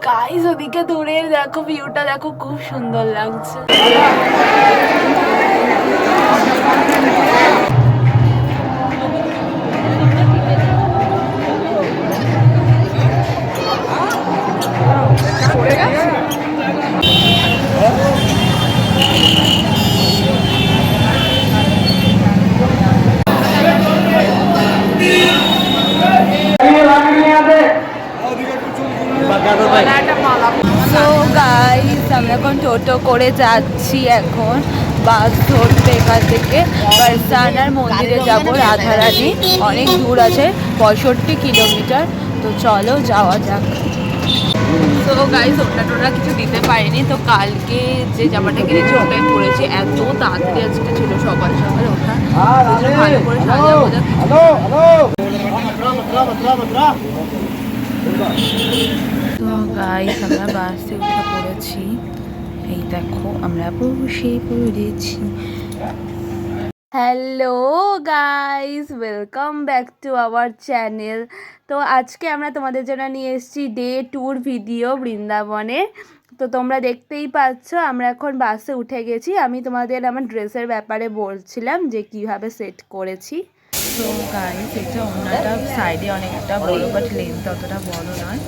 Guys ওদিকে দূরে দেখো, ভিউটা দেখো, খুব সুন্দর লাগছে। তো গাইস আমরা এখন টোটো করে যাচ্ছি, এখন বাস ধরতে এখান থেকে বারসানার মন্দিরে যাব। রাধারানী অনেক দূর আছে, 65 কিলোমিটার। তো চলো যাওয়া যাক। তো গাইস ওটা কিছু দিতে পারিনি, তো কালকে যে জামাটা কিনেছি ওটাই পরেছি। এত তাড়াতাড়ি আজকে ছিল সকাল সকাল ওঠা, ভালো করে সাজাবো। তো গাইস আমরা বাসে উঠে পড়েছি, এই দেখো আমরা বসে পড়েছি। Hello guys, welcome back to our channel. তো আজকে আমরা তোমাদের জন্য নিয়ে এসেছি ডে ট্যুর ভিডিও বৃন্দাবনে। তো তোমরা দেখতেই পাচ্ছ আমরা এখন বাসে উঠে গেছি। আমি তোমাদের আমার ড্রেসের ব্যাপারে বলছিলাম যে কিভাবে সেট করেছি। তো গাইস এটা ওনাটা সাইডে অনেকটা বড়, বাট লেন্থ অতটা বড় নয়।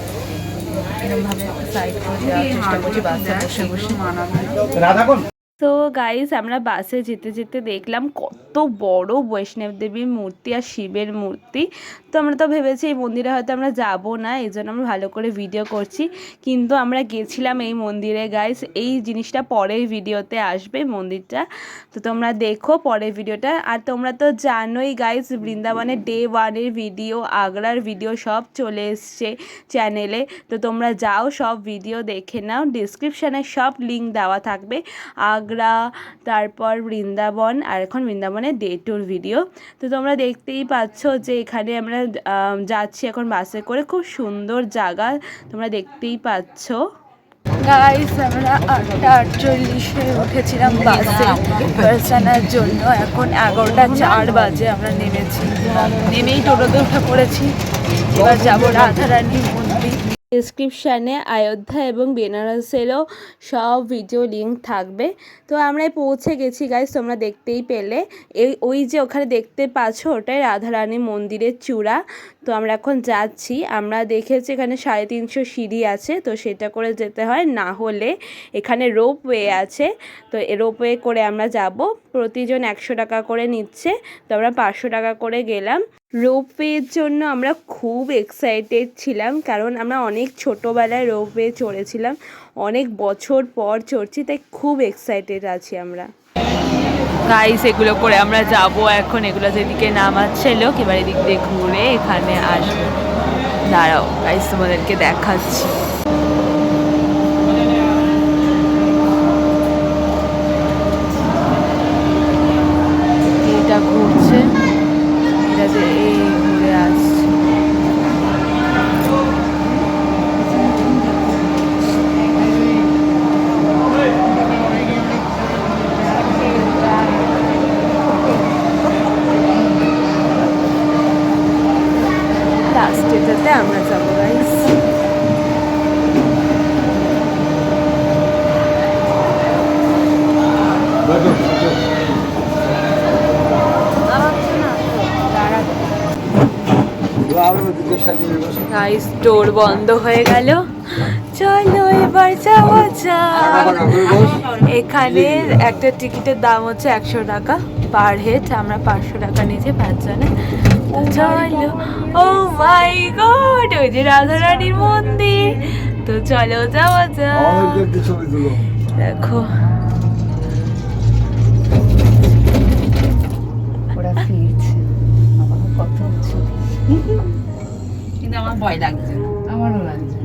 এরকমভাবে সাইড করে দেওয়ার চেষ্টা করছি বাসে বসে বসে মানানো। তো গাইস আমরা বাসে যেতে যেতে দেখলাম কত বড় বৈষ্ণব দেবীর মূর্তি আর শিবের মূর্তি। তো আমরা তো ভেবেছি এই মন্দিরে হয়তো আমরা যাব না, এই জন্য আমরা ভালো করে ভিডিও করছি। কিন্তু আমরা গেছিলাম এই মন্দিরে গাইস, এই জিনিসটা পরের ভিডিওতে আসবে মন্দিরটা। তো তোমরা দেখো পরের ভিডিওটা। আর তোমরা তো জানোই গাইস বৃন্দাবনের ডে 1-এর ভিডিও, আগ্রার ভিডিও সব চলে এসছে চ্যানেলে। তো তোমরা যাও সব ভিডিও দেখে নাও, ডিসক্রিপশানে সব লিঙ্ক দেওয়া থাকবে। আগ্রা, তারপর বৃন্দাবন, আর এখন বৃন্দাবনের ডে ট্যুর ভিডিও। তো তোমরা দেখতেই পাচ্ছ যে এখানে আমরা যাচ্ছি এখন বাসে করে, খুব সুন্দর জায়গা তোমরা দেখতেই পাচ্ছ। গাইস আমরা 8:48-এ উঠেছিলাম বাসে বারসানার জন্য। এখন 11:04 বাজে আমরা নেমেছি, নেমেই টোটোতে উঠে পড়েছি। এবার যাবো রাধারানীর মন্দির। ডেসক্রিপশানে অযোধ্যা এবং বেনারসেরও সব ভিডিও লিঙ্ক থাকবে। তো আমরা পৌঁছে গেছি গাইস, তোমরা দেখতেই পেলে। ওই যে ওখানে দেখতে পাচ্ছ ওটাই রাধারানী মন্দিরের চূড়া। তো আমরা এখন যাচ্ছি। আমরা দেখেছি এখানে 350 সিঁড়ি আছে, তো সেটা করে যেতে হয়, না হলে এখানে রোপওয়ে আছে। তো রোপওয়ে করে আমরা যাব, প্রতিজন 100 টাকা করে নিচ্ছে। তো আমরা 500 টাকা করে গেলাম। রোপওয়ের জন্য আমরা খুব এক্সাইটেড ছিলাম, কারণ আমরা অনেক ছোটোবেলায় রোপওয়ে চড়েছিলাম, অনেক বছর পর চড়ছি, তাই খুব এক্সাইটেড আছি আমরা। গাইস এগুলো করে আমরা যাব এখন, এগুলো যেদিকে নামাচ্ছে লোক, এবার এদিক দিয়ে ঘুরে এখানে আসবো। দাঁড়াও গাইস তোমাদেরকে দেখাচ্ছি। এটা ঘুরছে, এটা যে এই ঘুরে আসছে। লাস্টেটাতে আমরা যাবো গাইস। গাইস ডোর বন্ধ হয়ে গেল, চলো এবার যাওয়া যাক। এখানে একটা টিকিটের দাম হচ্ছে 100 টাকা পার হেড, আমরা 500 টাকা নিয়েছি 5 জনে। চলো, ও মাই গড, ওই যে রাধারানীর মন্দির। তো চলো যাওয়া যাক। দেখো ওরা ফিরছে, কত উঁচু, কিন্তু আমার ভয় লাগছে। আমারও লাগছে,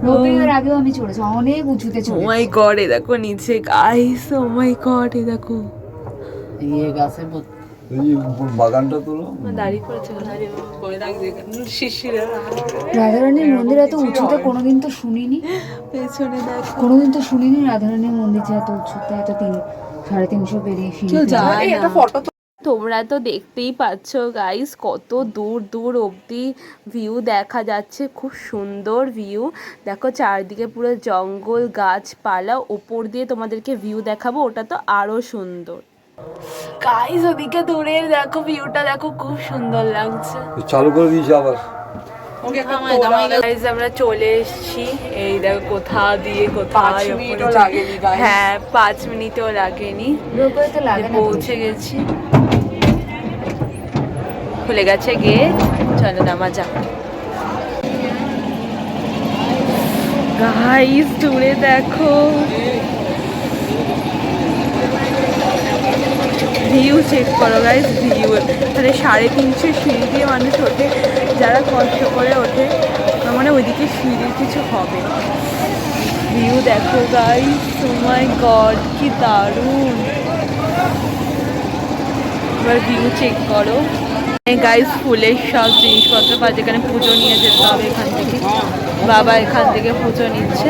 রোপওয়ের আগেও আমি চড়েছি, অনেক উঁচুতে চড়েছি। ও মাই গড, এ দেখো নিচে গাইস, ও মাই গড, এ দেখো এই গাছে বাগানটা তোলো দাঁড়িয়ে পড়েছে। রাধারানীর মন্দির এত উঁচুতে কোনোদিন তো শুনিনি, পেছনে দেখো কোনোদিন তো শুনিনি রাধারানীর মন্দির যে এত উঁচুতে, এত 350 পেরিয়ে সিঁড়ি। তোমরা তো দেখতেই পাচ্ছ গাইস, কত দূর দূর অবধি ভিউ দেখা যাচ্ছে। খুব সুন্দর ভিউ। দেখো চারদিকে পুরো জঙ্গল, গাছপালা, ওপর দিয়ে তোমাদেরকে ভিউ দেখাবো, ওটা তো আরো সুন্দর। গাইস ওদিকে দূরে দেখো ভিউটা, দেখো খুব সুন্দর লাগছে। চালু করে দিয়েছি আবার। আমরা চলে এসেছি, এই দেখো কোথা দিয়ে কোথায়, হ্যাঁ 5 মিনিটও লাগেনি, পৌঁছে গেছি। খুলে গেছে গেট, চলো নামা যাক। গাইস দূরে দেখো ভিউ, চেক করো গাইস ভিউ। মানে 350 সিঁড়ি দিয়ে মানুষ ওঠে, যারা কষ্ট করে ওঠে, মানে ওইদিকে সিঁড়ির কিছু হবে। ভিউ দেখো গাইস, ও মাই গড কি দারুণ। এবার ভিউ চেক করো গাইস, ফুলের সব জিনিসপত্র পাওয়া, যেখানে পুজো নিয়ে যেতে হবে এখান থেকে। বাবা এখান থেকে পুজো নিচ্ছে।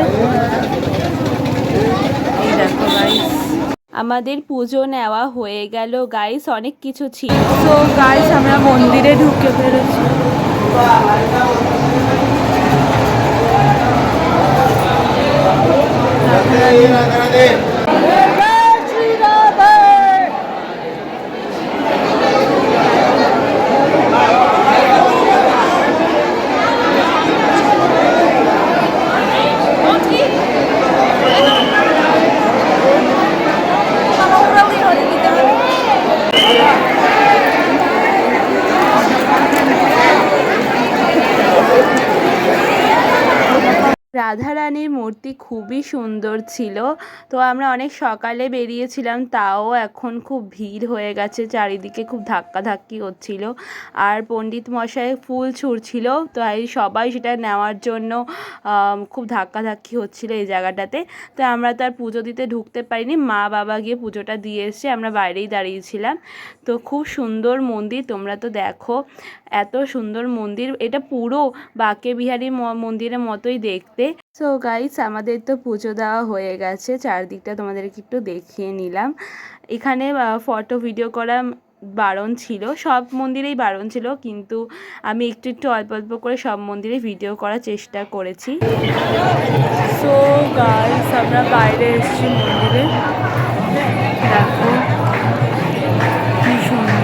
এই দেখো গাইস, আমাদের পুজো নেওয়া হয়ে গেল গাইস, অনেক কিছু ছিল। তো গাইস আমরা মন্দিরে ঢুকে ফেলেছি। রাধারানীর মূর্তি খুবই সুন্দর ছিল। তো আমরা অনেক সকালে বেরিয়েছিলাম, তাও এখন খুব ভিড় হয়ে গেছে, চারিদিকে খুব ধাক্কাধাক্কি হচ্ছিল। আর পণ্ডিত মশাই ফুল ছুঁড়ছিল, তো এই সবাই সেটা নেওয়ার জন্য খুব ধাক্কাধাক্কি হচ্ছিল এই জায়গাটাতে। তো আমরা তো আর পুজো দিতে ঢুকতে পারিনি, মা বাবা গিয়ে পুজোটা দিয়ে এসছে, আমরা বাইরেই দাঁড়িয়েছিলাম। তো খুব সুন্দর মন্দির, তোমরা তো দেখো এত সুন্দর মন্দির, এটা পুরো বাঁকে বিহারী মন্দিরের মতোই দেখতে। সো গাইস আমাদের তো পুজো দেওয়া হয়ে গেছে, চারদিকটা তোমাদেরকে একটু দেখিয়ে নিলাম। এখানে ফটো ভিডিও করা বারণ ছিল, সব মন্দিরেই বারণ ছিল, কিন্তু আমি একটু একটু অল্প অল্প করে সব মন্দিরে ভিডিও করার চেষ্টা করেছি। সো গাইস আমরা বাইরে এসেছি মন্দিরে, দেখো কি সুন্দর।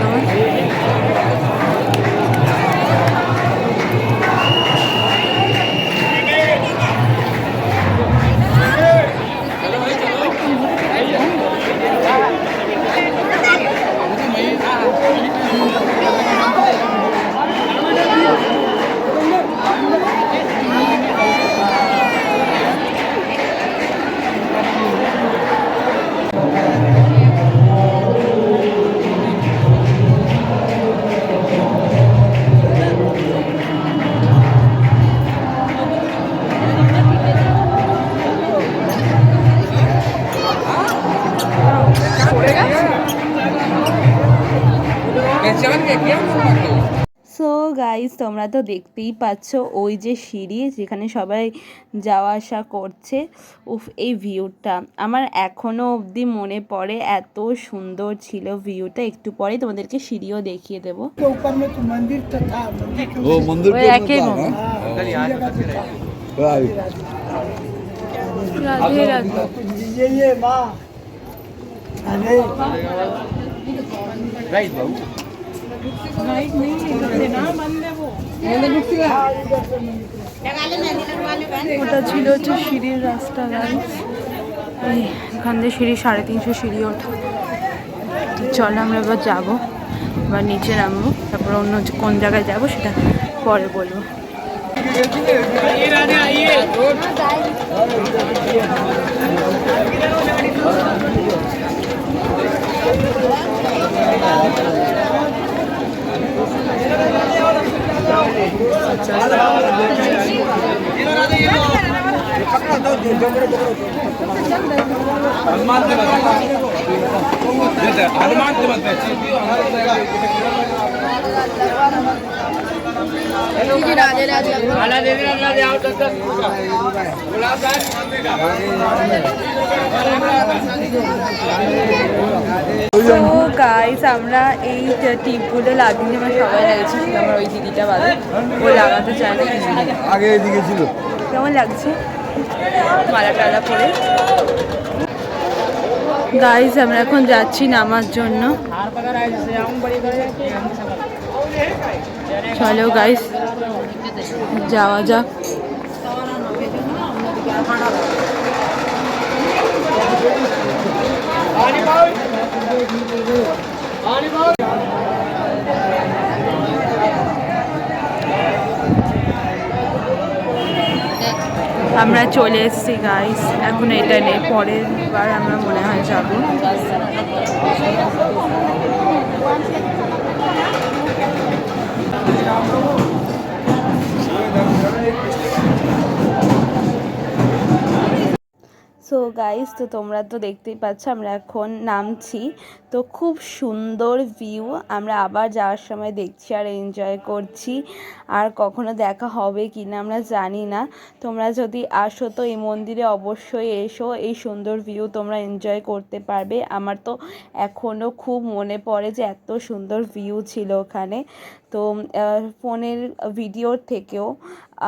সো গাইস তোমরা তো দেখতেই পাচ্ছ ওই যে সিঁড়ি যেখানে সবাই যাওয়া আসা করছে। উফ, এই ভিউটা আমার এখনও অবধি মনে পড়ে, এত সুন্দর ছিল ভিউটা। একটু পরে তোমাদেরকে সিঁড়িও দেখিয়ে দেবো। ওটা ছিল হচ্ছে সিঁড়ির রাস্তা গাইস, এখান দিয়ে সিঁড়ি 350 সিঁড়ি ওঠা। তো চলো আমরা এবার যাবো, এবার নিচে নামবো, তারপর অন্য কোন জায়গায় যাবো সেটা পরে বলবো। গাইস আমরা এই টিপগুলো লাগিয়ে আমরা সবাই লাগিয়েছি, আমার ওই দিদিটা বাদে ও লাগাতে চায় না, আগে এদিকে ছিল। কেমন লাগছে মালা টালা পরে? গাইস আমরা এখন যাচ্ছি নামার জন্য, চলো গাইস যাওয়া যাক। আমরা চলে এসেছি গাইস, এখন এটা নেই, পরের বার আমরা মনে হয় যাবো। সো গাইস, তো তোমরা তো দেখতেই পাচ্ছ আমরা এখন নামছি, তো খুব সুন্দর ভিউ, আমরা আবার যাওয়ার সময় দেখছি আর এনজয় করছি, আর কখনো দেখা হবে কি না আমরা জানি না। তোমরা যদি আসো তো এই মন্দিরে অবশ্যই এসো, এই সুন্দর ভিউ তোমরা এনজয় করতে পারবে। আমার তো এখনও খুব মনে পড়ে যে এত সুন্দর ভিউ ছিল ওখানে, তো ফোনের ভিডিওর থেকেও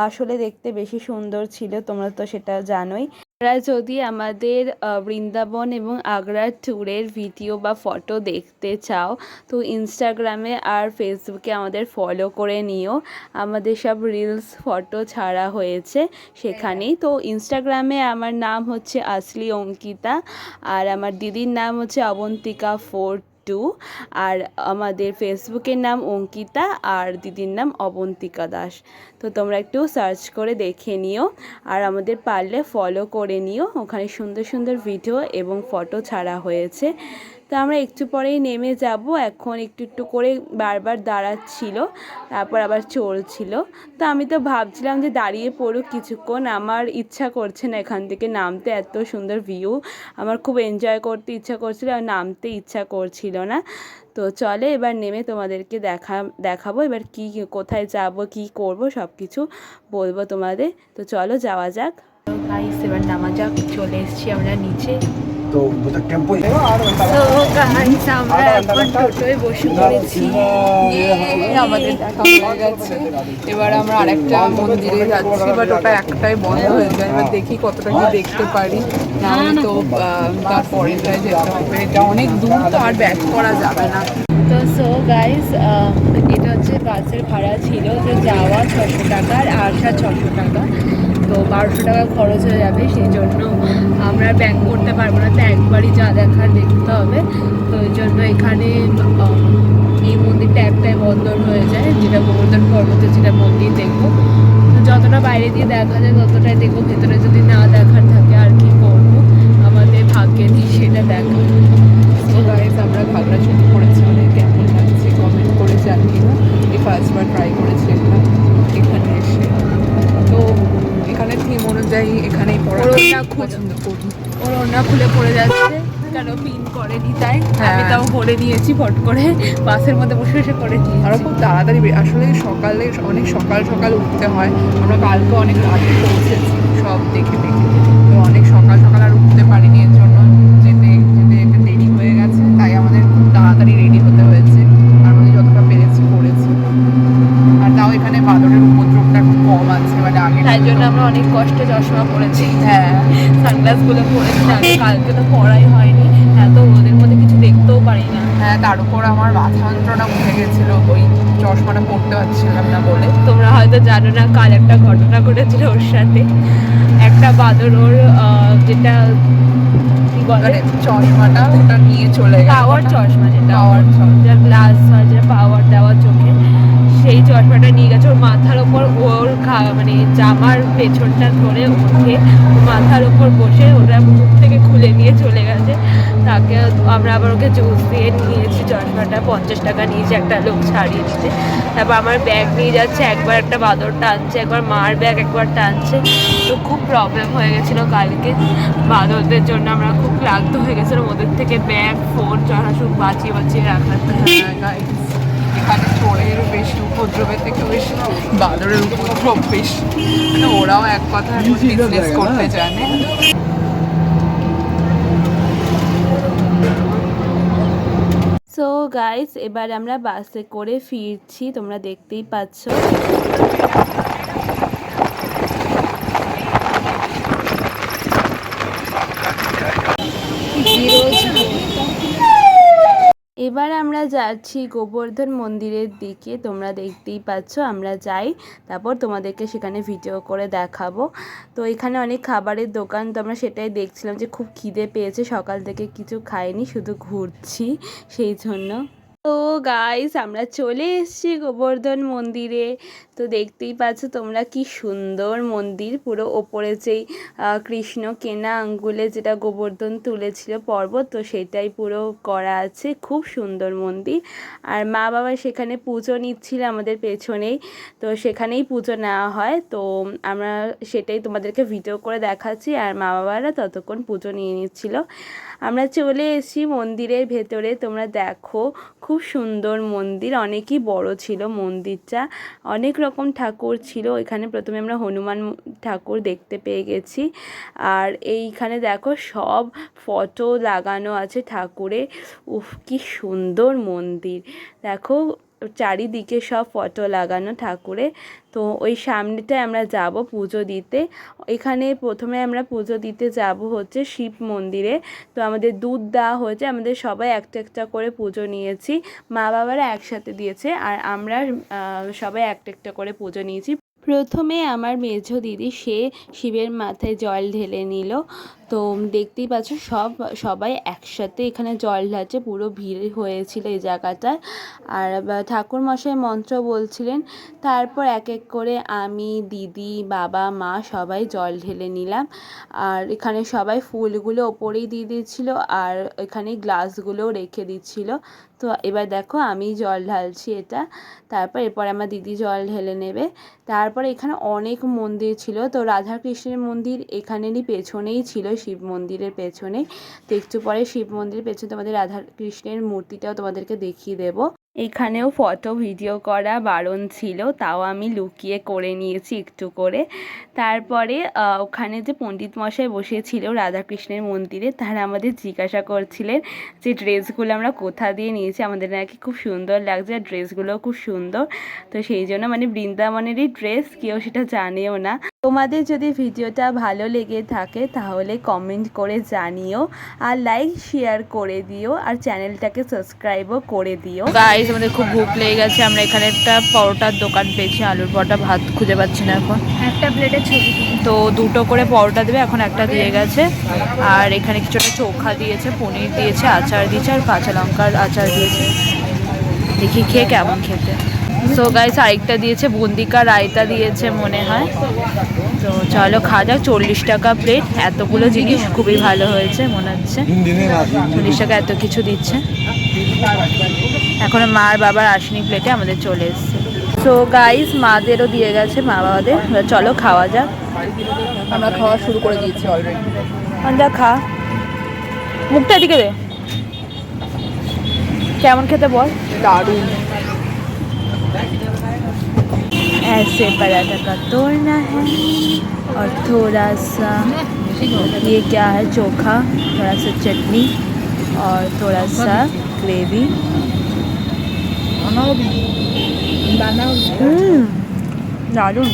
আসলে দেখতে বেশি সুন্দর ছিল, তোমরা তো সেটা জানোই। তোমরা যদি আমাদের বৃন্দাবন এবং আগ্রার ট্যুরের ভিডিও বা ফটো দেখতে চাও তো ইনস্টাগ্রামে আর ফেসবুকে আমাদের ফলো করে নিও, আমাদের সব রিলস ফটো ছাড়া হয়েছে সেখানেই। তো ইনস্টাগ্রামে আমার নাম হচ্ছে আসলি অঙ্কিতা, আর আমার দিদির নাম হচ্ছে অবন্তিকা 42, আর আমাদের ফেসবুকের নাম অঙ্কিতা আর দিদির নাম অবন্তিকা দাস। তো তোমরা একটু সার্চ করে দেখে নিও, আর আমাদের পারলে ফলো করে নিও, ওখানে সুন্দর সুন্দর ভিডিও এবং ফটো ছাড়া হয়েছে। তো আমরা একটু পরেই নেমে যাব, এখন একটু একটু করে বারবার দাঁড়াচ্ছিল, তারপর আবার চলছিল। তো আমি তো ভাবছিলাম যে দাঁড়িয়ে পড়ুক কিছুক্ষণ, আমার ইচ্ছা করছে না এখান থেকে নামতে, এত সুন্দর ভিউ আমার খুব এনজয় করতে ইচ্ছা করছিল, আর নামতে ইচ্ছা করছিল না। তো চলে এবার নেমে তোমাদেরকে দেখাবো এবার কি কোথায় যাব কি করব সব কিছু বলবো তোমাদের। তো চলো যাওয়া যাক গাইস, এবার নামা যাক, চলে এসেছি আমরা নিচে। তো টেম্পো আমরা এখন টোটোয় বসে পড়েছি, আমাদের দেখা হয়ে গেছে। এবার আমরা আরেকটা মন্দিরে যাচ্ছি, বাট ওটা একটাই বন্ধ হয়ে যায়, এবার দেখি কতটা কি দেখতে পারি, না হলে তো তারপরেটায় যেতে হবে, এটা অনেক দূর তো আর ব্যাক করা যাবে না। তো সো গাইস, এটা হচ্ছে বাসের ভাড়া ছিল যে যাওয়া 600 টাকা আর আসা 600 টাকা, তো 1200 টাকা খরচ হয়ে যাবে, সেই জন্য আমরা ব্যাক করতে পারবো না, তো একবারই যা দেখার দেখতে হবে। তো ওই জন্য এখানে এই মন্দিরটা একটাই বন্ধ হয়ে যায়, যেটা গোবর্ধন পর্বতের যেটা মন্দির দেখবো, তো যতটা বাইরে দিয়ে দেখা যায় ততটাই দেখবো, ভেতরে যদি না দেখার থাকে আর কি করবো, আমাদের ভাগ্যে নেই সেটা দেখা। তো গাইস আমরা খাগড়াছড়ি করেছি, অনেক কেমন লাগছে কমেন্ট করে জানিয়ে, এই ফার্স্টবার ট্রাই করেছি এখানে এসে। তো এখানে থিম অনুযায়ী এখানেই পড়াটা পছন্দ করি, ওর ওড়না খুলে পড়ে যাচ্ছে কেন পিন করেনি তাই, আমি তাও করে নিয়েছি ফট করে, বাসের মধ্যে বসে বসে করেছি। আরও খুব তাড়াতাড়ি, আসলে সকালে অনেক সকাল সকাল উঠতে হয়, আমরা কালকে অনেক রাতে পৌঁছেছি সব দেখে দেখে, তো অনেক সকাল সকাল আর উঠতে পারিনি, এর জন্য যেতে যেতে একটু দেরি হয়ে গেছে, তাই আমাদের খুব তাড়াতাড়ি রেডি হতে হয়েছে, আর আমাদের যতটা পেরেছি করেছি। আর তাও এখানে বাদরের উপদ্রবটা খুব কম আছে, মানে আগে, তাই জন্য আমরা অনেক কষ্টে চশমা পরেছি, হ্যাঁ সানগ্লাসগুলো পরেছি, আগে কালকে তো পরাই হয়নি, হ্যাঁ তো ওদের মধ্যে কিছু দেখতেও পারি না। হ্যাঁ, তার উপর আমার মাথা যন্ত্রণা উঠে গেছিলো ওই চশমাটা পরতে পারছিলাম না বলে। তোমরা হয়তো জানো না, কাল একটা ঘটনা ঘটেছিল ওর সাথে, একটা বাদর ওর যেটা কি বলে চশমাটা ওটা নিয়ে চলে গেল, পাওয়ার চশমা, যেটা পাওয়ার চশমা, গ্লাস যেটা পাওয়ার দেওয়া চোখে, সে সেই চশমাটা নিয়ে গেছে ওর মাথার ওপর, ওর মানে জামার পেছনটা ধরে উঠে মাথার ওপর বসে ওটা মুখ থেকে খুলে নিয়ে চলে গেছে। তাকে আমরা আবার ওকে জুস দিয়ে নিয়েছি, চশমাটা 50 টাকা নিয়েছে একটা লোক ছাড়িয়ে দিতে। তারপর আমার ব্যাগ নিয়ে যাচ্ছে, একবার একটা বাদর টানছে, একবার মার ব্যাগ একবার টানছে। তো খুব প্রবলেম হয়ে গেছিলো কালকে বাদরদের জন্য। আমরা খুব ক্লান্ত হয়ে গেছিলাম ওদের থেকে ব্যাগ ফোন যারা সব বাঁচিয়ে বাঁচিয়ে রাখাতে। এখানে চোরের বেশি, উপদ্রবের থেকে বেশি বাদরের উপদ্রব বেশি। মানে ওরাও এক কথা বিজনেস করতে জানে। সো গাইস, এবার আমরা বাসে করে ফিরছি, তোমরা দেখতেই পাচ্ছ। এবার আমরা যাচ্ছি গোবর্ধন মন্দিরের দিকে, তোমরা দেখতেই পাচ্ছ। আমরা যাই, তারপর তোমাদেরকে সেখানে ভিডিও করে দেখাবো। তো এখানে অনেক খাবারের দোকান, তো আমরা সেটাই দেখছিলাম যে খুব খিদে পেয়েছে, সকাল থেকে কিছু খাইনি, শুধু ঘুরছি সেই জন্য। তো গাইস, আমরা চলে এসেছি গোবর্ধন মন্দিরে। তো দেখতেই পাচ্ছ তোমরা কি সুন্দর মন্দির, পুরো ওপরে যেই কৃষ্ণ কেনা আঙ্গুলে যেটা গোবর্ধন তুলেছিল পর্বত, তো সেটাই পুরো করা আছে, খুব সুন্দর মন্দির। আর মা বাবা সেখানে পুজো নিচ্ছিল আমাদের পেছনেই, তো সেখানেই পুজো নেওয়া হয়। তো আমরা সেটাই তোমাদেরকে ভিডিও করে দেখাচ্ছি, আর মা বাবারা ততক্ষণ পুজো নিয়ে নিচ্ছিল। আমরা চলে এসেছি মন্দিরের ভেতরে, তোমরা দেখো খুব সুন্দর মন্দির, অনেকই বড় ছিল মন্দিরটা, অনেক রকম ঠাকুর ছিল। এখানে প্রথমে আমরা হনুমান ঠাকুর দেখতে পেয়ে গেছি। আর এইখানে দেখো সব ফটো লাগানো আছে ঠাকুরের। উফ, কি সুন্দর মন্দির, দেখো চারিদিকে সব ফটো লাগানো ঠাকুরের। তো ওই সামনেটায় আমরা যাব পুজো দিতে। এখানে প্রথমে আমরা পুজো দিতে যাব হচ্ছে শিব মন্দিরে। তো আমাদের দুধ দেওয়া হয়েছে, আমাদের সবাই একটা একটা করে পুজো নিয়েছি, মা বাবারা একসাথে দিয়েছে, আর আমরা সবাই একটা একটা করে পুজো নিয়েছি। প্রথমে আমার মেঝো দিদি সে শিবের মাথায় জল ঢেলে নিল। তো দেখতেই পাচ্ছ সবাই একসাথে এখানে জল ঢালছে, পুরো ভিড় হয়েছিল এই জায়গাটায়। আর ঠাকুর মশাই মন্ত্র বলছিলেন। তারপর এক এক করে আমি, দিদি, বাবা, মা সবাই জল ঢেলে নিলাম। আর এখানে সবাই ফুলগুলো ওপরেই দিয়ে দিচ্ছিলো, আর এখানে গ্লাসগুলোও রেখে দিচ্ছিলো। তো এবার দেখো আমি জল ঢালছি এটা, তারপর এরপর আমার দিদি জল ঢেলে নেবে। তারপর এখানে অনেক মন্দির ছিল, তো রাধাকৃষ্ণের মন্দির এখানেরই পেছনেই ছিল, শিব মন্দিরের পেছনে। তো একটু পরে শিব মন্দিরের পেছনে তোমাদের রাধাকৃষ্ণের মূর্তিটাও তোমাদেরকে দেখিয়ে দেবো। এখানেও ফটো ভিডিও করা বারণ ছিল, তাও আমি লুকিয়ে করে নিয়েছি একটু করে। তারপরে ওখানে যে পণ্ডিত মশাই বসেছিল রাধাকৃষ্ণের মন্দিরে, তারা আমাদের জিজ্ঞাসা করছিলেন যে ড্রেসগুলো আমরা কোথা দিয়ে নিয়েছি, আমাদের নাকি খুব সুন্দর লাগছে, আর ড্রেসগুলোও খুব সুন্দর। তো সেই জন্য মানে বৃন্দাবনেরই ড্রেস, কেউ সেটা জানেও না। তোমাদের যদি ভিডিওটা ভালো লেগে থাকে তাহলে কমেন্ট করে জানিও, আর লাইক শেয়ার করে দিও, আর চ্যানেলটাকে সাবস্ক্রাইবও করে দিও। গাইস, আমাদের খুব ভুক লেগে গেছে, আমরা এখানে একটা পরোটার দোকান পেয়েছি, আলুর পরোটা, ভাত খুঁজে পাচ্ছি না এখন। একটা প্লেটের ছবি, তো দুটো করে পরোটা দেবে, এখন একটা দিয়ে গেছে। আর এখানে কিছুটা চোখা দিয়েছে, পনির দিয়েছে, আচার দিয়েছে, আর কাঁচা লঙ্কার আচার দিয়েছে। দেখি খেয়ে কেমন খেতে। সো গাইস, আরেকটা দিয়েছে বুন্দিকা রায়তা দিয়েছে মনে হয়। তো চলো খাওয়া যাক। 40 টাকা প্লেট, এতগুলো জিনিস, খুবই ভালো হয়েছে মনে হচ্ছে। 40 টাকা এত কিছু দিচ্ছে। এখন মার বাবার আসেনি প্লেটে, আমাদের চলে এসছে। সো গাইস, মাদেরও দিয়ে গেছে, মা বাবাদের। চলো খাওয়া যাক। আমরা খাওয়া শুরু করে দিয়েছি অলরেডি। যা খা, মুখটা দিকে দে, কেমন খেতে বল। দারুণ। ऐसे पराठा का तोड़ना है, और थोड़ा सा ये क्या है, चोखा, थोड़ा सा चटनी, और थोड़ा सा ग्रेवी। दारुण।